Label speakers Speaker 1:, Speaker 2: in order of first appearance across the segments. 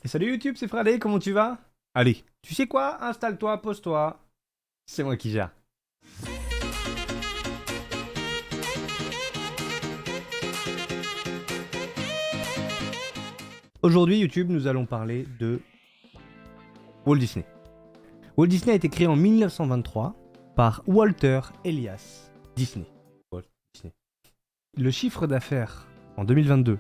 Speaker 1: Et salut YouTube, c'est Fradé, comment tu vas? Allez, tu sais quoi? Installe-toi, pose-toi. C'est moi qui gère. Aujourd'hui, YouTube, nous allons parler de Walt Disney. Walt Disney a été créé en 1923 par Walter Elias Disney. Walt Disney. Le chiffre d'affaires en 2022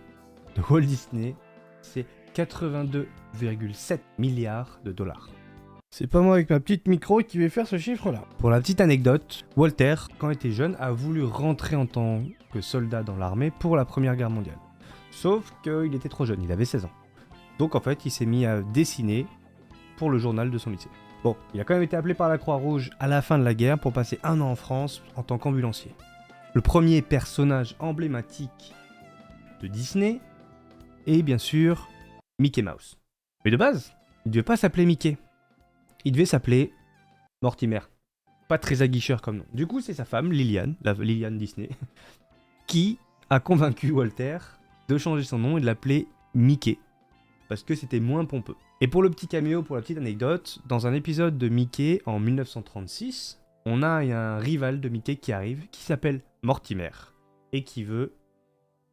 Speaker 1: de Walt Disney, c'est 82,7 milliards de dollars.
Speaker 2: C'est pas moi avec ma petite micro qui vais faire ce chiffre-là.
Speaker 1: Pour la petite anecdote, Walter, quand il était jeune, a voulu rentrer en tant que soldat dans l'armée pour la Première Guerre mondiale. Sauf qu'il était trop jeune, il avait 16 ans. Donc en fait, il s'est mis à dessiner pour le journal de son lycée. Bon, il a quand même été appelé par la Croix-Rouge à la fin de la guerre pour passer un an en France en tant qu'ambulancier. Le premier personnage emblématique de Disney est bien sûr Mickey Mouse. Mais de base, il ne devait pas s'appeler Mickey. Il devait s'appeler Mortimer. Pas très aguicheur comme nom. Du coup, c'est sa femme, Liliane, la Liliane Disney, qui a convaincu Walter de changer son nom et de l'appeler Mickey. Parce que c'était moins pompeux. Et pour le petit caméo, pour la petite anecdote, dans un épisode de Mickey en 1936, on a un rival de Mickey qui arrive, qui s'appelle Mortimer, et qui veut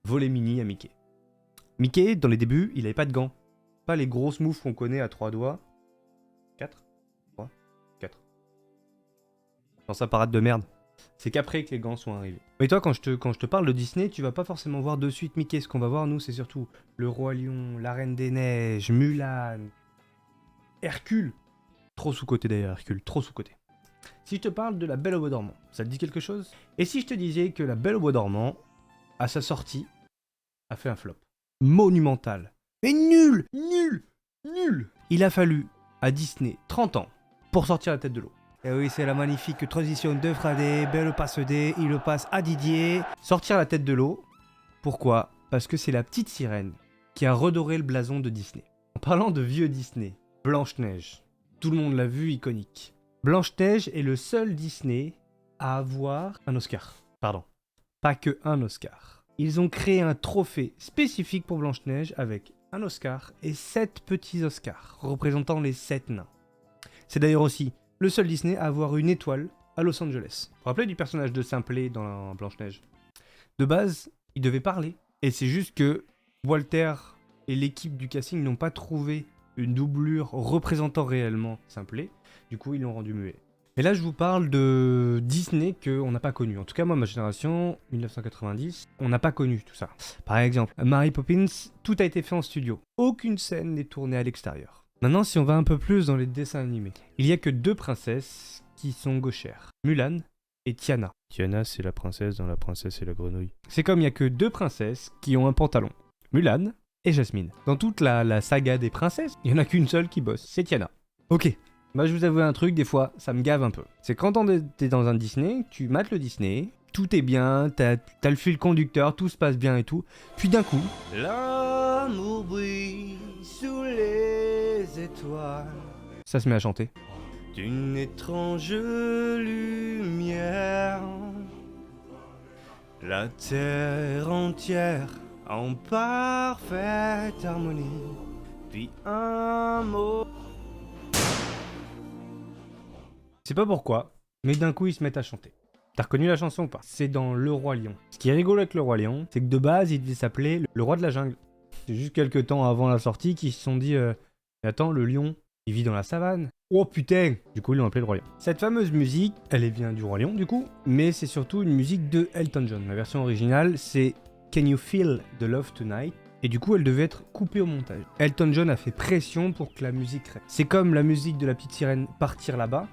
Speaker 1: voler Minnie à Mickey. Mickey, dans les débuts, il avait pas de gants. Pas les grosses moufles qu'on connaît à 3 doigts. 4 dans sa parade de merde. C'est qu'après que les gants sont arrivés. Mais toi, quand je te parle de Disney, tu vas pas forcément voir de suite Mickey. Ce qu'on va voir, nous, c'est surtout Le Roi Lion, La Reine des Neiges, Mulan, Hercule. Trop sous-côté d'ailleurs, Hercule, trop sous-côté. Si je te parle de La Belle au Bois dormant, ça te dit quelque chose? Et si je te disais que La Belle au Bois dormant, à sa sortie, a fait un flop monumental. Mais nul. Il a fallu à Disney 30 ans pour sortir la tête de l'eau. Et oui, c'est la magnifique transition de Fradé, Belle passe D, il le passe à Didier. Sortir la tête de l'eau. Pourquoi? Parce que c'est la petite sirène qui a redoré le blason de Disney. En parlant de vieux Disney, Blanche-Neige. Tout le monde l'a vu, iconique. Blanche-Neige est le seul Disney à avoir un Oscar. Pardon, pas que un Oscar. Ils ont créé un trophée spécifique pour Blanche-Neige avec un Oscar et 7 petits Oscars, représentant les 7 nains. C'est d'ailleurs aussi le seul Disney à avoir une étoile à Los Angeles. Vous vous rappelez du personnage de Simplet dans Blanche-Neige? De base, il devait parler. Et c'est juste que Walter et l'équipe du casting n'ont pas trouvé une doublure représentant réellement Simplet. Du coup, ils l'ont rendu muet. Et là, je vous parle de Disney qu'on n'a pas connu. En tout cas, moi, ma génération, 1990, on n'a pas connu tout ça. Par exemple, Mary Poppins, tout a été fait en studio. Aucune scène n'est tournée à l'extérieur. Maintenant, si on va un peu plus dans les dessins animés, il n'y a que 2 princesses qui sont gauchères, Mulan et Tiana. Tiana, c'est la princesse dans La Princesse et la Grenouille. C'est comme il n'y a que 2 princesses qui ont un pantalon, Mulan et Jasmine. Dans toute la saga des princesses, il n'y en a qu'une seule qui bosse, c'est Tiana. Ok, bah je vous avoue un truc, des fois, ça me gave un peu. C'est quand t'es dans un Disney, tu mates le Disney, tout est bien, t'as le fil conducteur, tout se passe bien et tout, puis d'un coup... L'amour brille sous les étoiles. Ça se met à chanter. D'une étrange lumière, la terre entière en parfaite harmonie, puis un mot. Je sais pas pourquoi, mais d'un coup ils se mettent à chanter. T'as reconnu la chanson ou pas? C'est dans Le Roi Lion. Ce qui est rigolo avec Le Roi Lion, c'est que de base il devait s'appeler Le Roi de la Jungle. C'est juste quelques temps avant la sortie qu'ils se sont dit mais attends, le lion, il vit dans la savane. Oh putain! Du coup, ils l'ont appelé Le Roi Lion. Cette fameuse musique, elle vient du Roi Lion, du coup, mais c'est surtout une musique de Elton John. La version originale, c'est Can You Feel the Love Tonight? Et du coup, elle devait être coupée au montage. Elton John a fait pression pour que la musique reste. C'est comme la musique de la petite sirène Partir là-bas.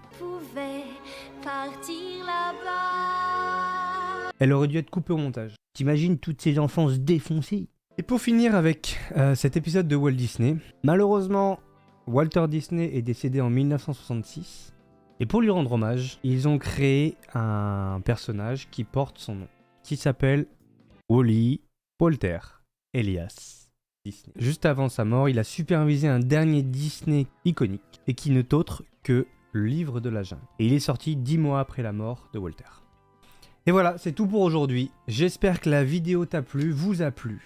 Speaker 3: Partir là-bas.
Speaker 1: Elle aurait dû être coupée au montage. T'imagines toutes ces enfants se défoncer? Et pour finir avec cet épisode de Walt Disney, malheureusement, Walter Disney est décédé en 1966. Et pour lui rendre hommage, ils ont créé un personnage qui porte son nom, qui s'appelle Wally Walter Elias Disney. Juste avant sa mort, il a supervisé un dernier Disney iconique, et qui n'est autre que Le Livre de la Jungle. Et il est sorti 10 mois après la mort de Walter. Et voilà, c'est tout pour aujourd'hui. J'espère que la vidéo t'a plu, vous a plu.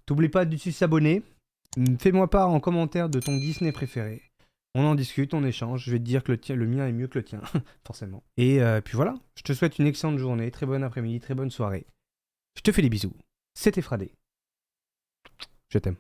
Speaker 1: T'oublies pas de s'abonner, Fais-moi part en commentaire de ton Disney préféré. On en discute, on échange. Je vais te dire que le mien est mieux que le tien, forcément. Et puis voilà, je te souhaite une excellente journée, très bon après-midi, très bonne soirée. Je te fais des bisous. C'était Fradé. Je t'aime.